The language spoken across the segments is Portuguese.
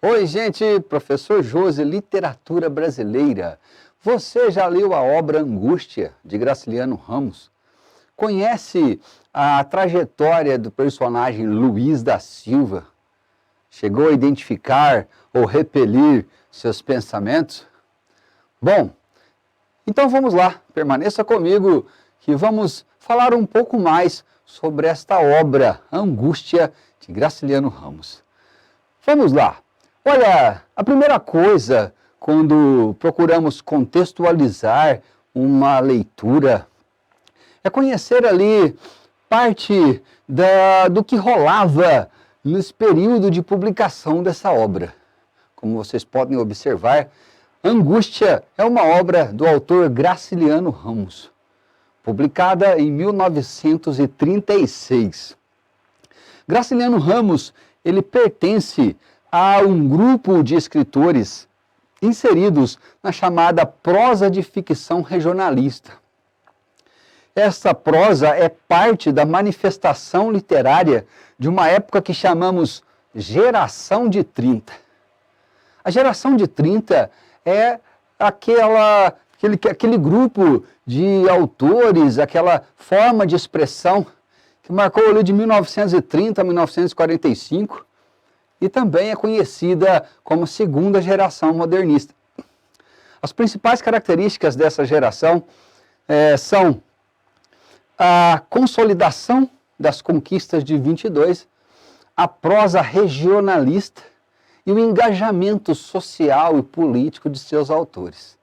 Oi, gente, professor Josi, Literatura Brasileira. Você já leu a obra Angústia, de Graciliano Ramos? Conhece a trajetória do personagem Luiz da Silva? Chegou a identificar ou repelir seus pensamentos? Bom, então vamos lá, permaneça comigo que vamos falar um pouco mais sobre esta obra Angústia, de Graciliano Ramos. Vamos lá. Olha, a primeira coisa, quando procuramos contextualizar uma leitura, é conhecer ali parte do que rolava nesse período de publicação dessa obra. Como vocês podem observar, Angústia é uma obra do autor Graciliano Ramos, publicada em 1936. Graciliano Ramos, ele pertence a um grupo de escritores inseridos na chamada prosa de ficção regionalista. Essa prosa é parte da manifestação literária de uma época que chamamos Geração de 30. A Geração de 30 é aquele grupo de autores, aquela forma de expressão que marcou ali de 1930 a 1945, e também é conhecida como segunda geração modernista. As principais características dessa geração são a consolidação das conquistas de 22, a prosa regionalista e o engajamento social e político de seus autores.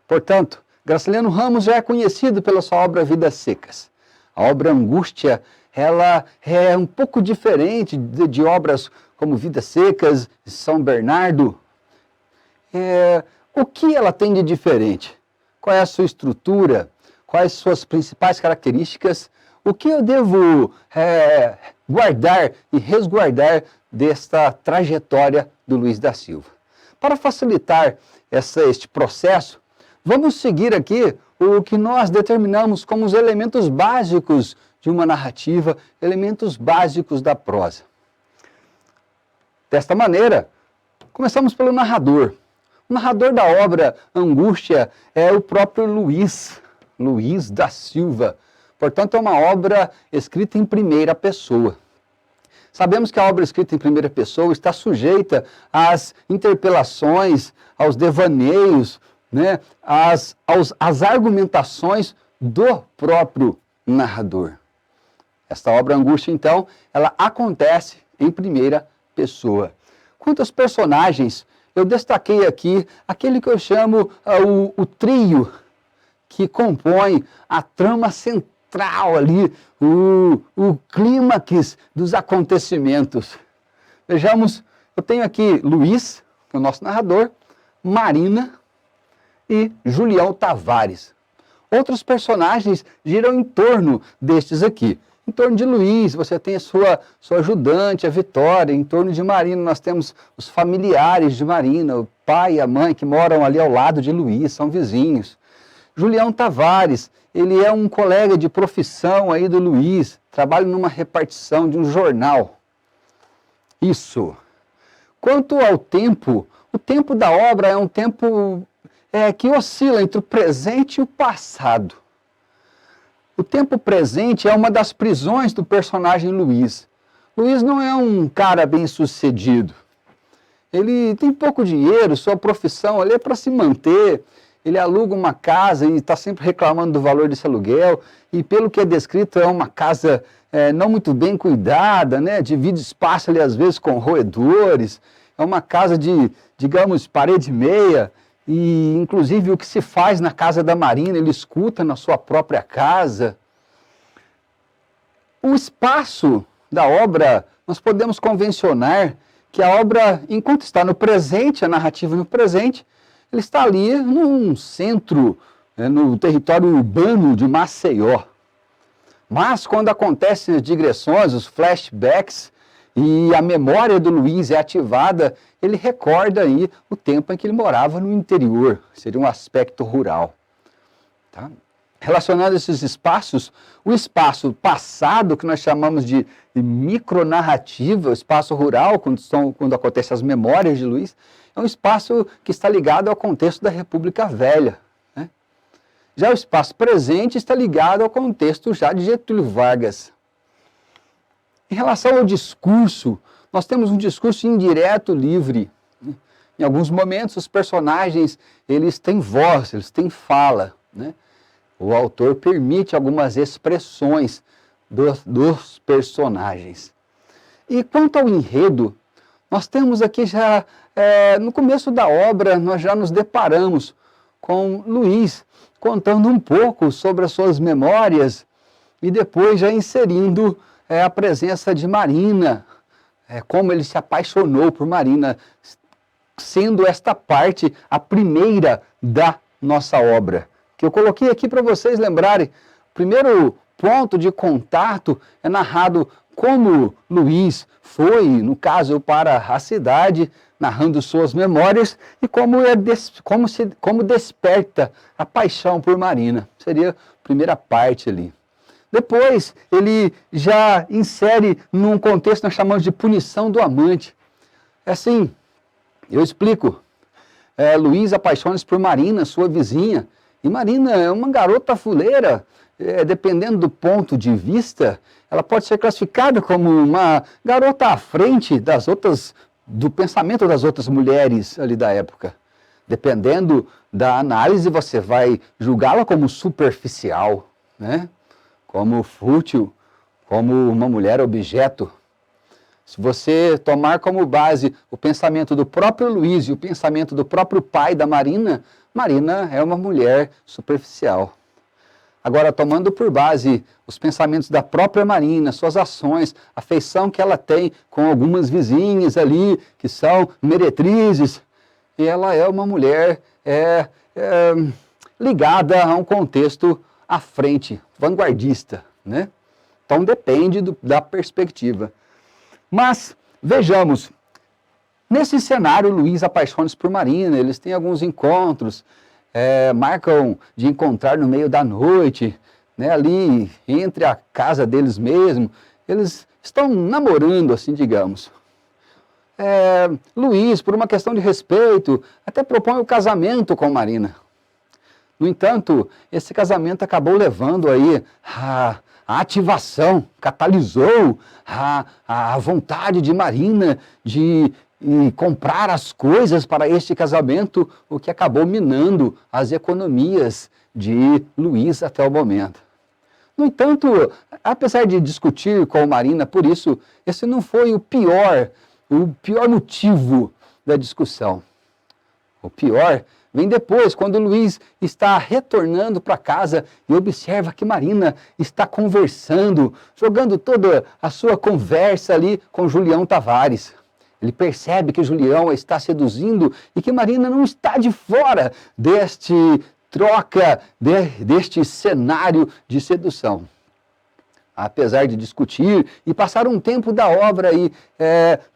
Portanto, Graciliano Ramos já é conhecido pela sua obra Vidas Secas. A obra Angústia, ela é um pouco diferente de obras como Vidas Secas, São Bernardo. O que ela tem de diferente? Qual é a sua estrutura? Quais suas principais características? O que eu devo guardar e resguardar desta trajetória do Luiz da Silva? Para facilitar este processo, vamos seguir aqui o que nós determinamos como os elementos básicos de uma narrativa, elementos básicos da prosa. Desta maneira, começamos pelo narrador. O narrador da obra Angústia é o próprio Luiz da Silva. Portanto, é uma obra escrita em primeira pessoa. Sabemos que a obra escrita em primeira pessoa está sujeita às interpelações, aos devaneios, né, às argumentações do próprio narrador. Esta obra Angústia, então, ela acontece em primeira pessoa. Quanto aos personagens, eu destaquei aqui aquele que eu chamo o trio que compõe a trama central ali, o clímax dos acontecimentos. Vejamos, eu tenho aqui Luiz, que é o nosso narrador, Marina e Julião Tavares. Outros personagens giram em torno destes aqui. Em torno de Luiz, você tem a sua ajudante, a Vitória. Em torno de Marina, nós temos os familiares de Marina, o pai e a mãe, que moram ali ao lado de Luiz, são vizinhos. Julião Tavares, ele é um colega de profissão aí do Luiz, trabalha numa repartição de um jornal. Isso. Quanto ao tempo, o tempo da obra é um tempo que oscila entre o presente e o passado. O tempo presente é uma das prisões do personagem Luiz. Luiz não é um cara bem-sucedido. Ele tem pouco dinheiro, sua profissão ali é para se manter. Ele aluga uma casa e está sempre reclamando do valor desse aluguel. E pelo que é descrito, é uma casa não muito bem cuidada, né? Divide espaço ali às vezes com roedores. É uma casa de, digamos, parede meia. E, inclusive, o que se faz na casa da Marina, ele escuta na sua própria casa. O espaço da obra, nós podemos convencionar que a obra, enquanto está no presente, a narrativa no presente, ele está ali num centro, no território urbano de Maceió. Mas, quando acontecem as digressões, os flashbacks, e a memória do Luiz é ativada, ele recorda aí o tempo em que ele morava no interior, seria um aspecto rural. Tá? Relacionando esses espaços, o espaço passado, que nós chamamos de micronarrativa, o espaço rural, quando acontecem as memórias de Luiz, é um espaço que está ligado ao contexto da República Velha, né? Já o espaço presente está ligado ao contexto já de Getúlio Vargas. Em relação ao discurso, nós temos um discurso indireto, livre. Em alguns momentos, os personagens, eles têm voz, eles têm fala, né? O autor permite algumas expressões dos personagens. E quanto ao enredo, nós temos aqui já, no começo da obra, nós já nos deparamos com Luiz contando um pouco sobre as suas memórias e depois já inserindo a presença de Marina, como ele se apaixonou por Marina, sendo esta parte a primeira da nossa obra, que eu coloquei aqui para vocês lembrarem. O primeiro ponto de contato é narrado como Luiz foi, no caso, para a cidade, narrando suas memórias e como desperta a paixão por Marina. Seria a primeira parte ali. Depois, ele já insere num contexto que nós chamamos de punição do amante. É assim, eu explico. Luiz apaixona-se por Marina, sua vizinha, e Marina é uma garota fuleira, dependendo do ponto de vista, ela pode ser classificada como uma garota à frente do pensamento das outras mulheres ali da época. Dependendo da análise, você vai julgá-la como superficial, né? Como fútil, como uma mulher objeto. Se você tomar como base o pensamento do próprio Luiz e o pensamento do próprio pai da Marina, Marina é uma mulher superficial. Agora, tomando por base os pensamentos da própria Marina, suas ações, a afeição que ela tem com algumas vizinhas ali, que são meretrizes, e ela é uma mulher ligada a um contexto à frente, vanguardista, né? Então depende da perspectiva. Mas, vejamos, nesse cenário, Luiz apaixona-se por Marina, eles têm alguns encontros, marcam de encontrar no meio da noite, né, ali entre a casa deles mesmo, eles estão namorando, assim, digamos. Luiz, por uma questão de respeito, até propõe o casamento com Marina. No entanto, esse casamento acabou levando aí a ativação, catalisou a vontade de Marina de comprar as coisas para este casamento, o que acabou minando as economias de Luiz até o momento. No entanto, apesar de discutir com Marina por isso, esse não foi o pior motivo da discussão. O pior vem depois, quando Luiz está retornando para casa e observa que Marina está conversando, jogando toda a sua conversa ali com Julião Tavares. Ele percebe que Julião está seduzindo e que Marina não está de fora deste cenário de sedução. Apesar de discutir e passar um tempo da obra aí,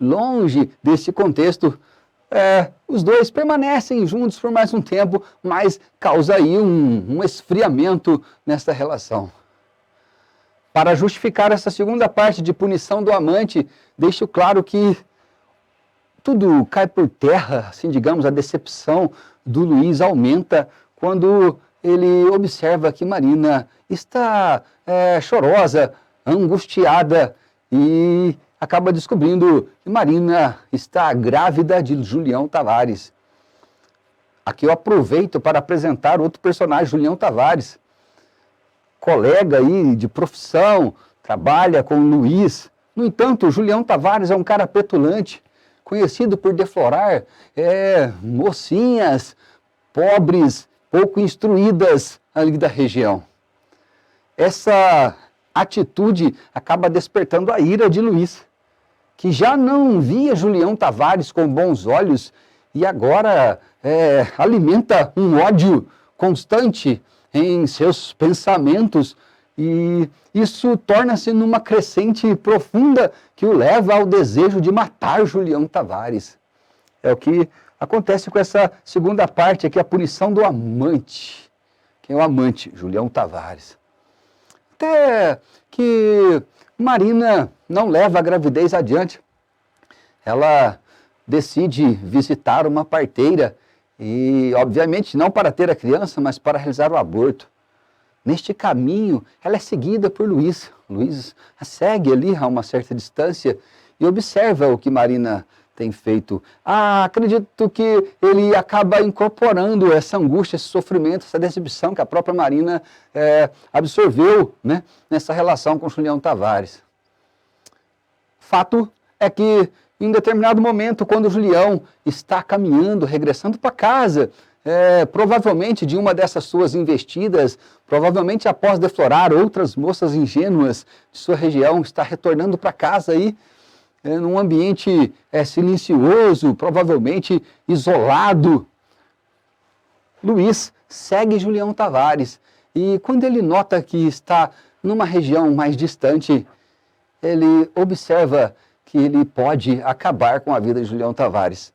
longe desse contexto, os dois permanecem juntos por mais um tempo, mas causa aí um esfriamento nessa relação. Para justificar essa segunda parte de punição do amante, deixo claro que tudo cai por terra, assim digamos, a decepção do Luiz aumenta quando ele observa que Marina está chorosa, angustiada e acaba descobrindo que Marina está grávida de Julião Tavares. Aqui eu aproveito para apresentar outro personagem, Julião Tavares, colega aí de profissão, trabalha com o Luiz. No entanto, Julião Tavares é um cara petulante, conhecido por deflorar mocinhas pobres, pouco instruídas ali da região. Essa atitude acaba despertando a ira de Luiz, que já não via Julião Tavares com bons olhos e agora alimenta um ódio constante em seus pensamentos, e isso torna-se numa crescente profunda que o leva ao desejo de matar Julião Tavares. É o que acontece com essa segunda parte aqui, a punição do amante, que é o amante, Julião Tavares. Até que Marina não leva a gravidez adiante. Ela decide visitar uma parteira e, obviamente, não para ter a criança, mas para realizar o aborto. Neste caminho, ela é seguida por Luiz. Luiz a segue ali a uma certa distância e observa o que Marina tem feito. Acredito que ele acaba incorporando essa angústia, esse sofrimento, essa decepção que a própria Marina absorveu, né, nessa relação com Julião Tavares. Fato é que, em determinado momento, quando o Julião está caminhando, regressando para casa, provavelmente de uma dessas suas investidas, provavelmente após deflorar outras moças ingênuas de sua região, está retornando para casa aí, num ambiente silencioso, provavelmente isolado. Luiz segue Julião Tavares e quando ele nota que está numa região mais distante, ele observa que ele pode acabar com a vida de Julião Tavares.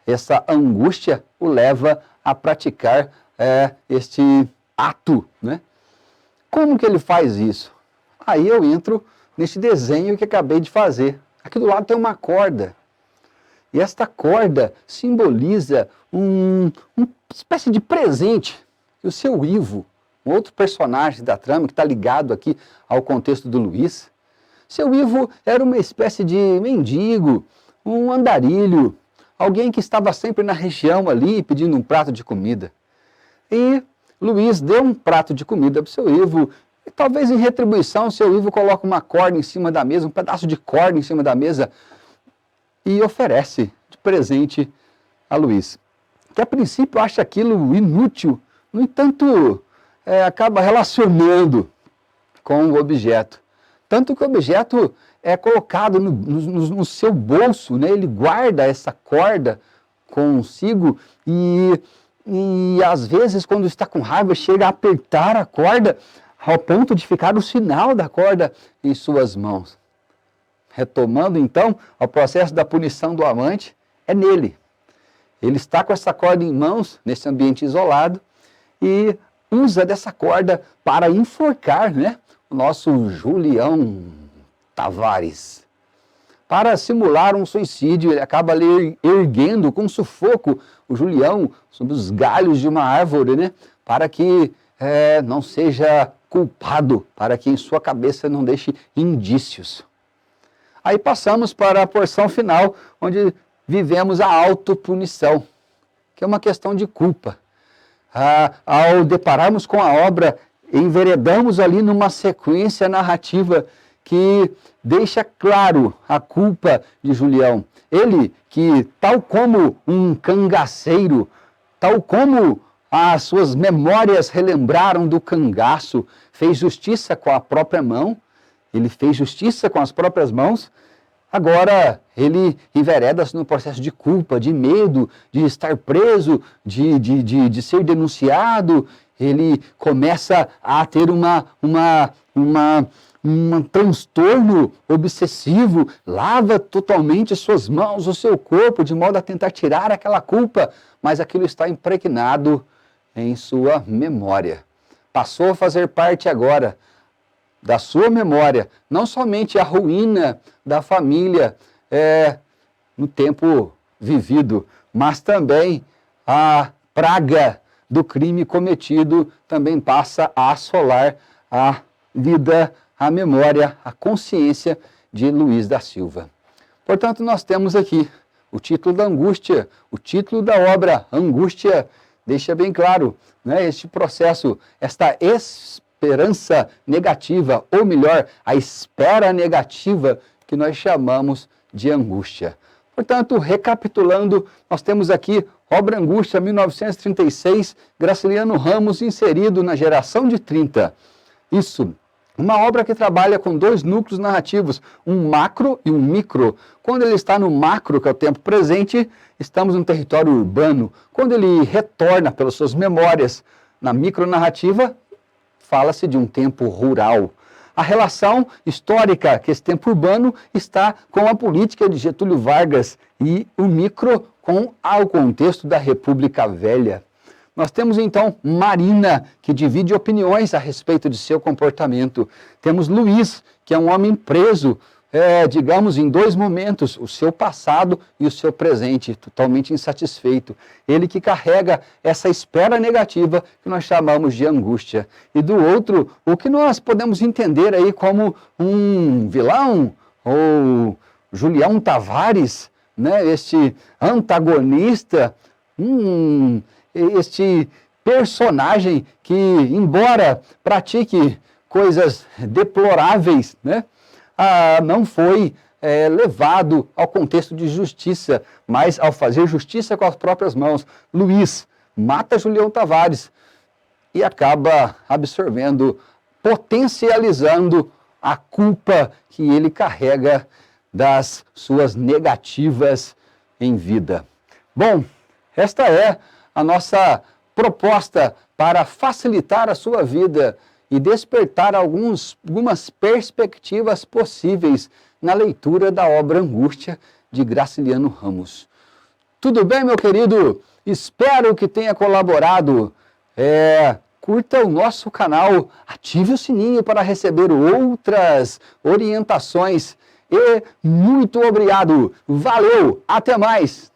Essa angústia o leva a praticar este ato, né? Como que ele faz isso? Aí eu entro neste desenho que acabei de fazer. Aqui do lado tem uma corda. E esta corda simboliza uma espécie de presente que o seu Ivo, um outro personagem da trama que está ligado aqui ao contexto do Luiz. Seu Ivo era uma espécie de mendigo, um andarilho, alguém que estava sempre na região ali pedindo um prato de comida. E Luiz deu um prato de comida para o seu Ivo, e talvez em retribuição, seu Ivo coloca uma corda em cima da mesa, um pedaço de corda em cima da mesa, e oferece de presente a Luiz, que a princípio acha aquilo inútil, no entanto, acaba relacionando com o objeto. Tanto que o objeto é colocado no seu bolso, né? Ele guarda essa corda consigo e às vezes, quando está com raiva, chega a apertar a corda ao ponto de ficar o sinal da corda em suas mãos. Retomando então o processo da punição do amante, é nele. Ele está com essa corda em mãos, nesse ambiente isolado, e usa dessa corda para enforcar, né, o nosso Julião Tavares. Para simular um suicídio, ele acaba ali erguendo com sufoco o Julião sobre os galhos de uma árvore, né, para que não seja culpado, para que em sua cabeça não deixe indícios. Aí passamos para a porção final, onde vivemos a autopunição, que é uma questão de culpa. Ao depararmos com a obra, enveredamos ali numa sequência narrativa que deixa claro a culpa de Julião. Ele que, tal como um cangaceiro, tal como as suas memórias relembraram do cangaço, fez justiça com a própria mão, ele fez justiça com as próprias mãos, agora ele envereda-se no processo de culpa, de medo, de estar preso, de ser denunciado, ele começa a ter um transtorno obsessivo, lava totalmente suas mãos, o seu corpo, de modo a tentar tirar aquela culpa, mas aquilo está impregnado em sua memória. Passou a fazer parte agora da sua memória, não somente a ruína da família no tempo vivido, mas também a praga do crime cometido também passa a assolar a vida, a memória, a consciência de Luiz da Silva. Portanto, nós temos aqui o título da angústia, o título da obra, Angústia, deixa bem claro, né, este processo, esta esperança negativa, ou melhor, a espera negativa que nós chamamos de angústia. Portanto, recapitulando, nós temos aqui obra Angústia, 1936, Graciliano Ramos, inserido na geração de 30. Isso, uma obra que trabalha com dois núcleos narrativos, um macro e um micro. Quando ele está no macro, que é o tempo presente, estamos no território urbano. Quando ele retorna pelas suas memórias na micronarrativa, fala-se de um tempo rural. A relação histórica que esse tempo urbano está com a política de Getúlio Vargas e o micro com o contexto da República Velha. Nós temos então Marina, que divide opiniões a respeito de seu comportamento. Temos Luiz, que é um homem preso, digamos, em dois momentos, o seu passado e o seu presente, totalmente insatisfeito. Ele que carrega essa espera negativa que nós chamamos de angústia. E do outro, o que nós podemos entender aí como um vilão, ou Julião Tavares, né? Este antagonista, este personagem que, embora pratique coisas deploráveis, né? Não foi levado ao contexto de justiça, mas ao fazer justiça com as próprias mãos. Luiz mata Julião Tavares e acaba absorvendo, potencializando a culpa que ele carrega das suas negativas em vida. Bom, esta é a nossa proposta para facilitar a sua vida e despertar algumas perspectivas possíveis na leitura da obra Angústia, de Graciliano Ramos. Tudo bem, meu querido? Espero que tenha colaborado. Curta o nosso canal, ative o sininho para receber outras orientações. E muito obrigado. Valeu, até mais.